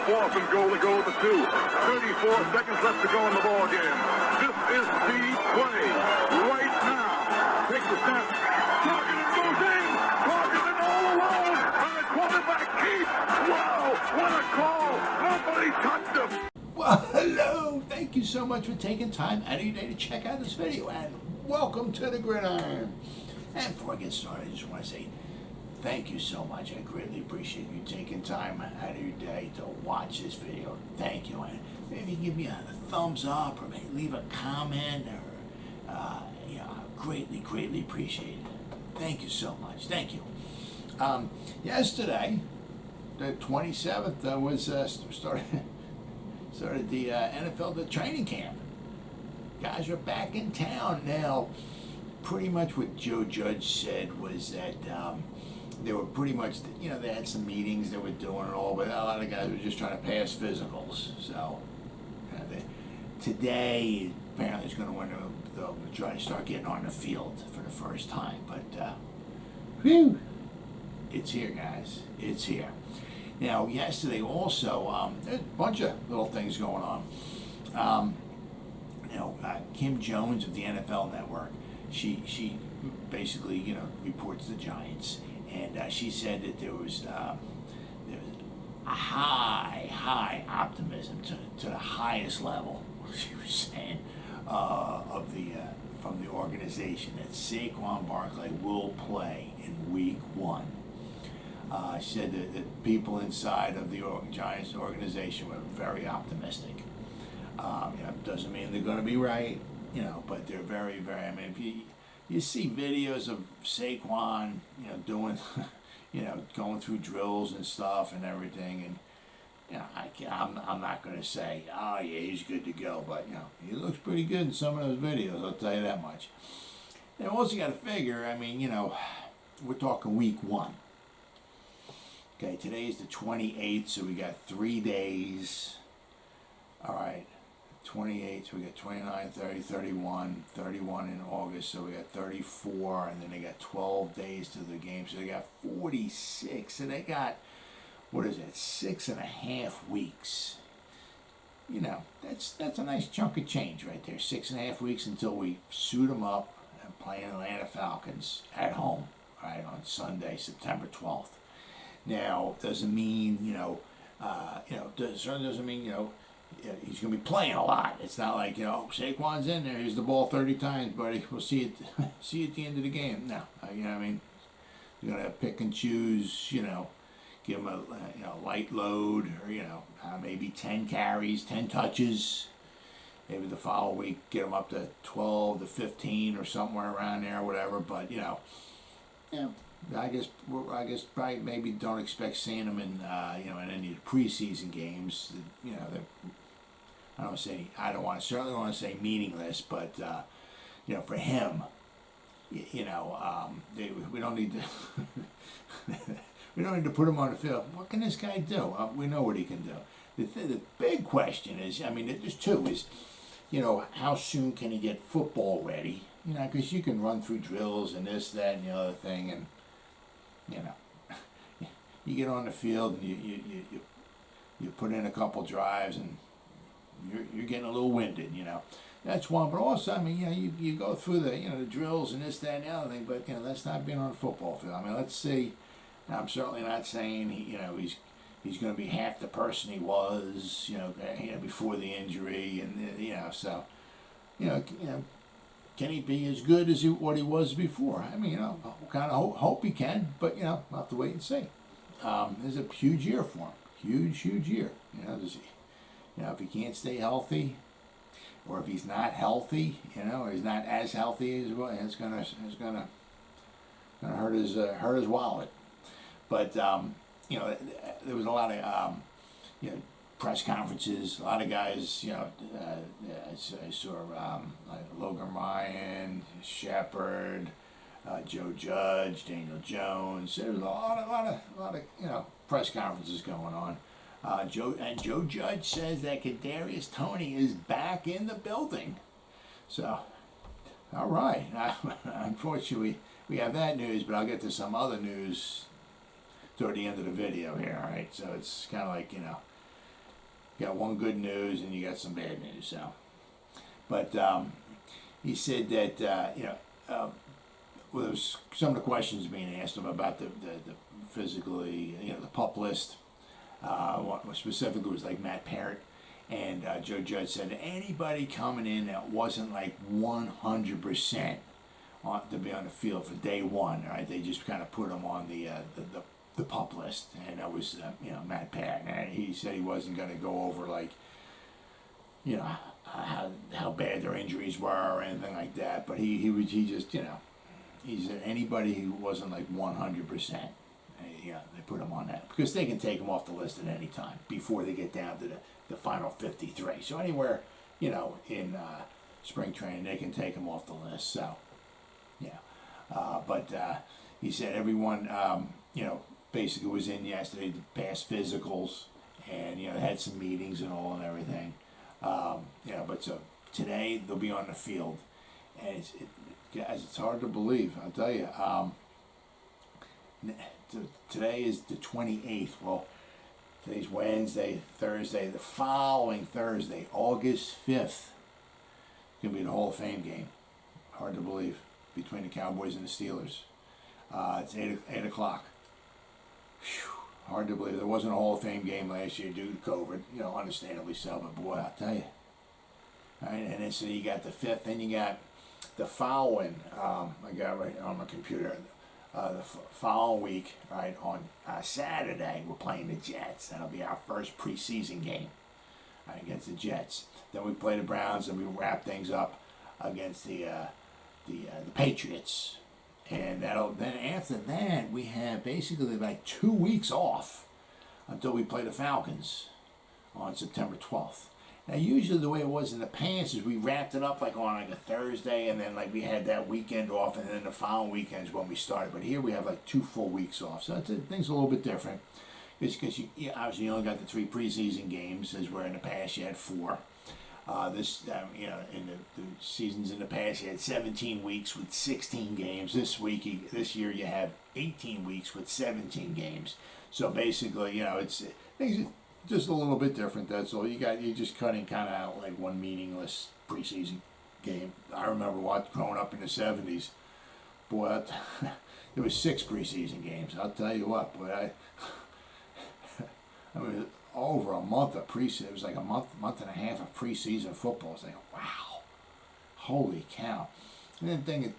4th and goal to go at the 2. 34 seconds left to go in the ball game. This is the play right now. Takes the snap. Targeted goes in. Targeted all alone. And the quarterback keeps. Wow, what a call. Nobody touched him. Well, hello. Thank you so much for taking time out of your day to check out this video. And welcome to the Gridiron. And before I get started, I just want to say thank you so much. I greatly appreciate you taking time out of your day to watch this video. Thank you. And maybe give me a thumbs up or maybe leave a comment or, greatly appreciate it. Thank you so much. Thank you. Yesterday, the 27th, was started the NFL the training camp. Guys are back in town now. Pretty much what Joe Judge said was that they were pretty much, they had some meetings they were doing and all, but a lot of guys were just trying to pass physicals. So today, apparently, it's going to they'll try to start getting on the field for the first time. But, whew, it's here, guys. It's here. Now, yesterday also, there's a bunch of little things going on. Kim Jones of the NFL Network, she basically, reports the Giants, and she said that there was a high optimism to the highest level. She was saying from the organization that Saquon Barkley will play in Week 1. She said that people inside of the Giants organization were very optimistic. Doesn't mean they're going to be right, but they're very, very. I mean, if you see videos of Saquon, doing, going through drills and stuff and everything, and I'm not going to say, oh yeah, he's good to go, but he looks pretty good in some of those videos. I'll tell you that much. And also got to figure. I mean, we're talking Week 1. Okay, today is the 28th, so we got 3 days. All right, 28, so we got 29, 30, 31 in August, so we got 34, and then they got 12 days to the game, so they got 46, so they got, 6.5 weeks. That's a nice chunk of change right there, 6.5 weeks until we suit them up and play in Atlanta Falcons at home, right, on Sunday, September 12th. Now, doesn't mean, doesn't mean, he's going to be playing a lot. It's not like, Saquon's in there, here's the ball 30 times, buddy. We'll see you at the end of the game. No, what I mean? You're going to pick and choose, give him a light load or, maybe 10 carries, 10 touches. Maybe the following week, get him up to 12 to 15 or somewhere around there, whatever. But, I guess probably maybe don't expect seeing him in in any of the preseason games. I certainly want to say meaningless, but for him, we don't need to we don't need to put him on the field. What can this guy do? We know what he can do. The big question is, there's two is, how soon can he get football ready? Because you can run through drills and this, that, and the other thing, and you get on the field and you put in a couple drives and you're getting a little winded, That's one, but also, you go through the drills and this, that, and the other thing, but that's not being on a football field. Let's see. I'm certainly not saying he's going to be half the person he was, before the injury, and so, can he be as good as what he was before? Kind of hope he can, but we'll have to wait and see. It's a huge year for him, huge year. If he can't stay healthy, or if he's not healthy, or he's not as healthy as well, it's gonna hurt his wallet. But there was a lot of press conferences. A lot of guys, I saw like Logan Ryan, Shepard, Joe Judge, Daniel Jones. There was a lot of press conferences going on. Joe Judge says that Kadarius Toney is back in the building. So, all right. Unfortunately, we have that news, but I'll get to some other news toward the end of the video here. All right. So it's kind of like You got one good news and you got some bad news. So, but he said that well, there was some of the questions being asked him about the physically, the PUP list. What specifically was like Matt Parrott. And Joe Judge said anybody coming in that wasn't like 100% to be on the field for day one, right? They just kind of put him on the PUP list, and that was Matt Parrott. And he said he wasn't going to go over like how bad their injuries were or anything like that. But he just he said anybody who wasn't like 100%. They put him on that because they can take him off the list at any time before they get down to the final 53. So anywhere, in spring training, they can take him off the list. So, but he said everyone, basically was in yesterday to pass physicals and, had some meetings and all and everything. But so today they'll be on the field. And guys, it's hard to believe, I'll tell you. Today is the 28th. Well, today's Wednesday, Thursday. The following Thursday, August 5th, it's going to be the Hall of Fame game. Hard to believe, between the Cowboys and the Steelers. It's 8 o'clock. Whew, hard to believe. There wasn't a Hall of Fame game last year due to COVID, understandably so, but boy, I'll tell you. All right, and then so you got the 5th, then you got the following, I got right on my computer, the following week, right, on Saturday, we're playing the Jets. That'll be our first preseason game, right, against the Jets. Then we play the Browns, and we wrap things up against the Patriots. And then after that, we have basically like 2 weeks off until we play the Falcons on September 12th. Now, usually the way it was in the past is we wrapped it up like on like a Thursday, and then like we had that weekend off, and then the following weekend is when we started. But here we have like 2 full weeks off, so things a little bit different. Because you obviously only got the 3 preseason games, as where in the past you had 4. In the seasons in the past you had 17 weeks with 16 games. This year you have 18 weeks with 17 games. So basically, it's things. Just a little bit different, that's all. You're just cutting kind of out like one meaningless preseason game. I remember growing up in the 70s. Boy, there was 6 preseason games. I'll tell you what, boy, I mean, over a month of preseason. It was like a month and a half of preseason football. It's like, wow, holy cow. And then the thing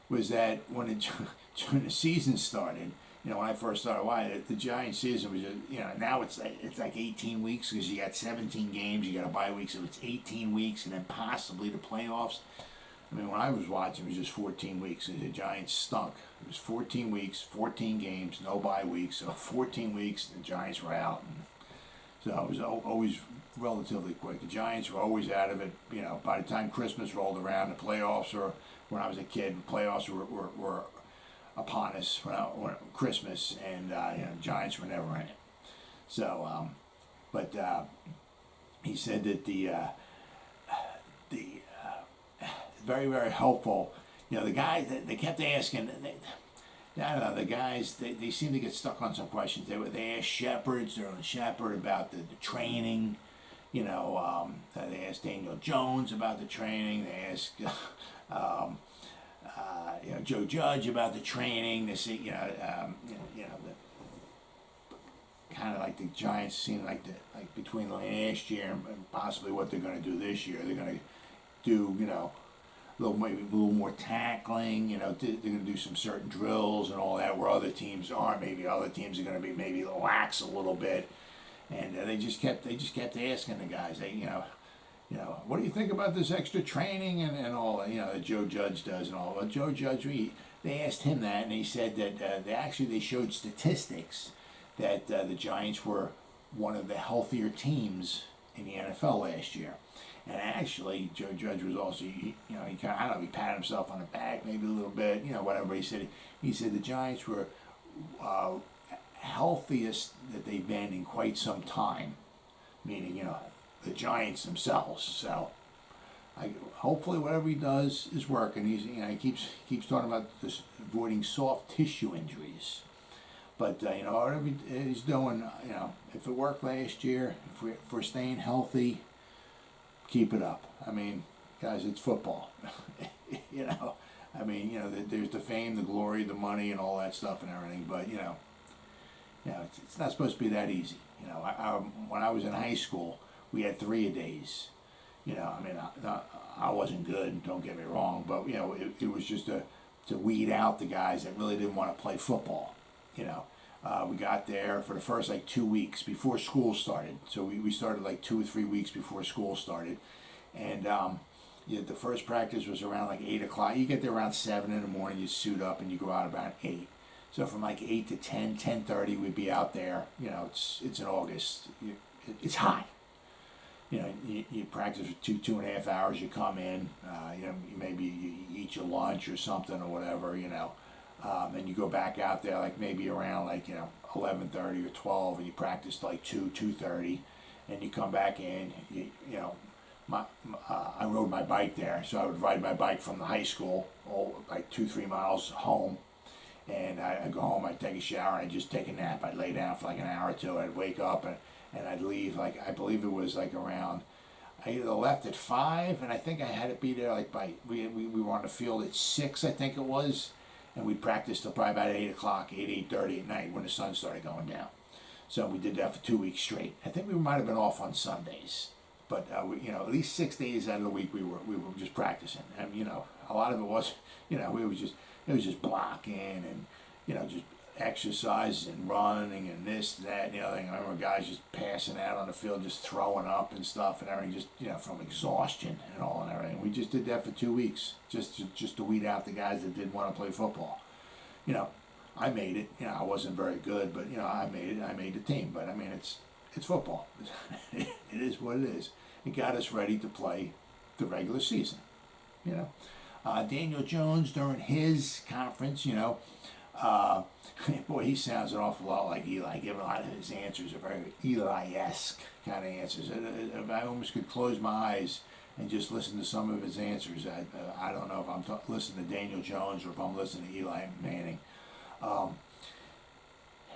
was that when the season started, when I first started, the Giants season was just, now it's like 18 weeks because you got 17 games, you got a bye week, so it's 18 weeks, and then possibly the playoffs. I mean, when I was watching, it was just 14 weeks, and the Giants stunk. It was 14 weeks, 14 games, no bye weeks, so 14 weeks, the Giants were out. And so it was always relatively quick. The Giants were always out of it. By the time Christmas rolled around, the playoffs, or when I was a kid, the playoffs were upon us when Christmas, and Giants were never in it. So, but he said that the very, very helpful. The guys they kept asking. I don't know. The guys they seem to get stuck on some questions. They asked Shepard about the training. They asked Daniel Jones about the training. They asked. Joe Judge about the training. They see, kind of like the Giants seem like between last year and possibly what they're going to do this year. They're going to do, maybe a little more tackling. They're going to do some certain drills and all that where other teams aren't. Maybe other teams are going to be maybe lax a little bit. And they just kept asking the guys. What do you think about this extra training and all that, Joe Judge does and all. Well, Joe Judge, they asked him that, and he said that they showed statistics that the Giants were one of the healthier teams in the NFL last year. And actually, Joe Judge was also, he patted himself on the back maybe a little bit, whatever. He said the Giants were healthiest that they've been in quite some time, meaning, the Giants themselves. So hopefully whatever he does is working. He keeps talking about this, avoiding soft tissue injuries. But whatever he's doing, if it worked last year, if we're staying healthy, keep it up. I mean, guys, it's football. There's the fame, the glory, the money, and all that stuff and everything. But it's not supposed to be that easy. When I was in high school, we had 3-a-days. I wasn't good. Don't get me wrong, but it was just to weed out the guys that really didn't want to play football. We got there for the first 2 weeks before school started. So we started 2 or 3 weeks before school started, and the first practice was around 8 o'clock. You get there around 7 in the morning. You suit up and you go out about 8. So from 8 to 10, 10:30, we'd be out there. It's in August. It's hot. You practice for 2.5 hours. You come in. Maybe you eat your lunch or something or whatever. And you go back out there maybe around 11:30 or 12, and you practice till 2:30, and you come back in. I rode my bike there, so I would ride my bike from the high school 2-3 miles home. And I'd go home, I'd take a shower, and I'd just take a nap. I'd lay down for an hour or two. I'd wake up, and I'd leave, I believe it was around, I either left at 5, and I think I had to be there we were on the field at 6, I think it was. And we'd practice till probably about 8 o'clock, 8:30 at night when the sun started going down. So we did that for 2 weeks straight. I think we might have been off on Sundays. But, at least 6 days out of the week we were just practicing. And, a lot of it was, it was just blocking and, just exercises and running and this, that, and the other thing. I remember guys just passing out on the field, just throwing up and stuff and everything, just, from exhaustion and all and everything. We just did that for 2 weeks, just to weed out the guys that didn't want to play football. I made it. I wasn't very good, but, I made it. I made the team. But, it's football. It is what it is. It got us ready to play the regular season. Daniel Jones during his conference, boy, he sounds an awful lot like Eli. Given a lot of his answers are very Eli-esque kind of answers. I almost could close my eyes and just listen to some of his answers. I don't know if I'm listening to Daniel Jones or if I'm listening to Eli Manning.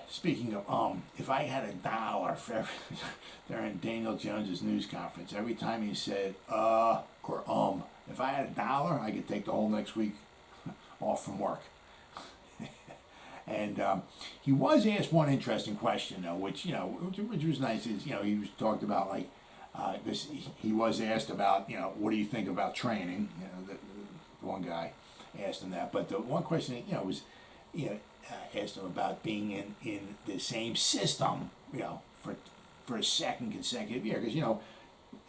Speaking of if I had $1 for during Daniel Jones's news conference, every time he said or if I had $1, I could take the whole next week off from work. And he was asked one interesting question though, which was nice. Is he was talked about this. He was asked about what do you think about training? The one guy asked him that, but the one question was asked him about being in the same system for a second consecutive year, because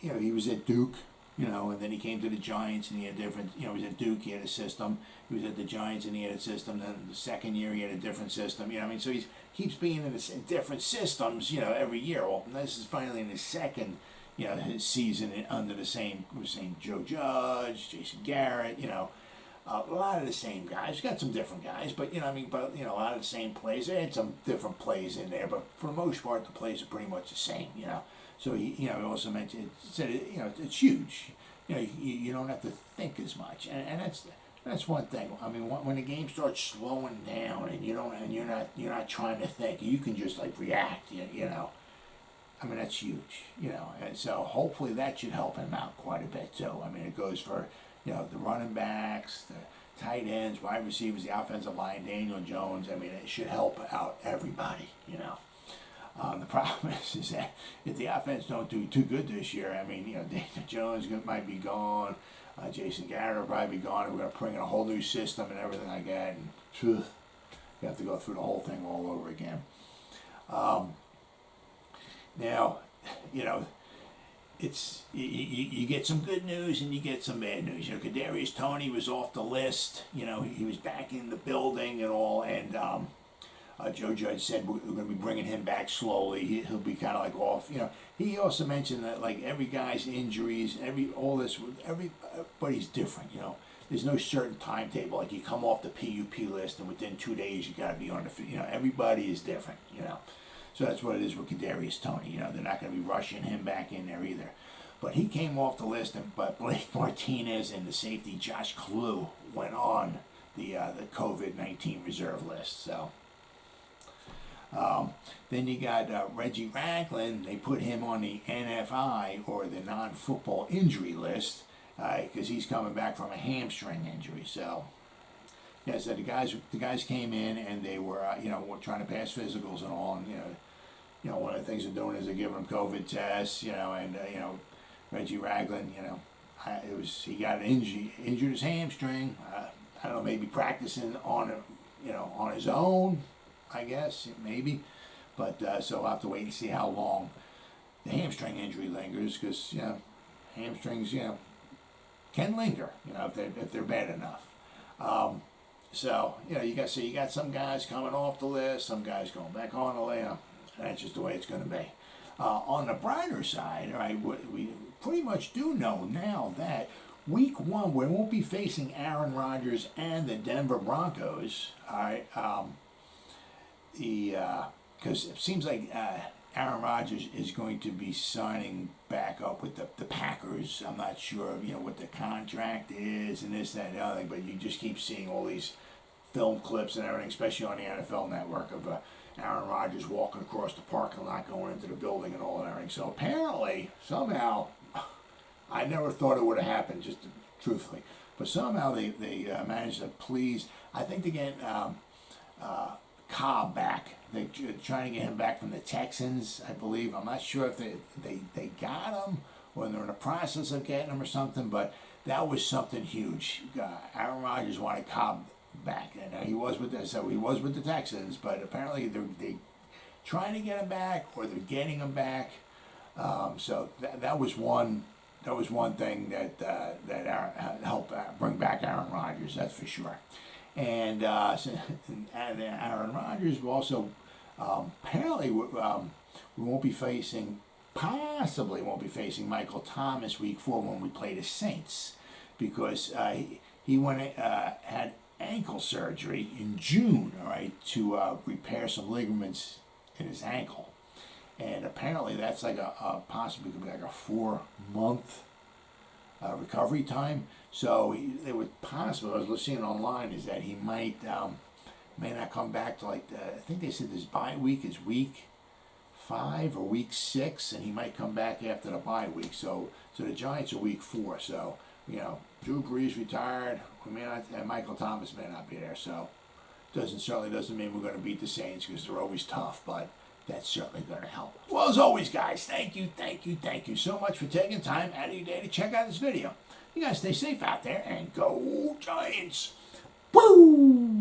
he was at Duke. And then he came to the Giants and he had different, he was at Duke, he had a system. He was at the Giants and he had a system. Then the second year he had a different system. So he keeps being in different systems, every year. Well, this is finally in his second, his season under the same Joe Judge, Jason Garrett, a lot of the same guys. Got some different guys, but a lot of the same plays. They had some different plays in there, but for the most part, the plays are pretty much the same, So he also mentioned, said it's huge. You don't have to think as much, and that's one thing. When the game starts slowing down and you're not trying to think, you can just react. That's huge. And so hopefully that should help him out quite a bit too. It goes for the running backs, the tight ends, wide receivers, the offensive line, Daniel Jones. It should help out everybody. The problem is that if the offense don't do too good this year, Daniel Jones might be gone, Jason Garrett will probably be gone, and we're going to bring in a whole new system and everything like that, and you have to go through the whole thing all over again. Now, it's you get some good news and you get some bad news. Kadarius Toney was off the list. He was back in the building and all, and Joe Judge said we're going to be bringing him back slowly. He'll be kind of off. He also mentioned that every guy's injuries, everybody's different. There's no certain timetable. You come off the PUP list and within 2 days you got to be on the field. Everybody is different. So that's what it is with Kadarius Toney. They're not going to be rushing him back in there either. But he came off the list, but Blake Martinez and the safety Josh Klue went on the COVID-19 reserve list. So Then you got Reggie Ragland. They put him on the NFI, or the non-football injury list, because he's coming back from a hamstring injury. So, yeah, so the guys came in and they were, were trying to pass physicals and all, and one of the things they're doing is they're giving them COVID tests, and Reggie Ragland, he got an injured his hamstring. I don't know, maybe practicing on on his own, I guess, maybe. But so we'll have to wait and see how long the hamstring injury lingers, because hamstrings can linger, if they're bad enough. So you got some guys coming off the list, some guys going back on the list. That's just the way it's going to be. On the brighter side, all right, we pretty much do know now that Week 1 we won't be facing Aaron Rodgers and the Denver Broncos. All right, because it seems like Aaron Rodgers is going to be signing back up with the Packers. I'm not sure what the contract is and this, that, and the other thing, but you just keep seeing all these film clips and everything, especially on the NFL Network, of Aaron Rodgers walking across the parking lot, going into the building and all that everything. So apparently, somehow, I never thought it would have happened, just truthfully, but somehow they managed to please, I think they get Cobb back. They're trying to get him back from the Texans, I believe. I'm not sure if they got him or they're in the process of getting him or something, but that was something huge. Aaron Rodgers wanted Cobb back, and he was with the Texans, but apparently they're trying to get him back, or they're getting him back. So that was one thing that helped bring back Aaron Rodgers. That's for sure. And Aaron Rodgers will also apparently possibly won't be facing Michael Thomas Week 4 when we play the Saints, because he had ankle surgery in June, all right, to repair some ligaments in his ankle, and apparently that's like possibly could be like a 4-month recovery time. So they were possible. I was seeing online is that he may not come back to I think they said this bye week is week 5 or week 6, and he might come back after the bye week. So the Giants are week 4. So Drew Brees retired. We may not, and Michael Thomas may not be there. So certainly doesn't mean we're going to beat the Saints, because they're always tough, but that's certainly going to help. Well, as always, guys, thank you so much for taking time out of your day to check out this video. You guys stay safe out there, and go Giants! Woo!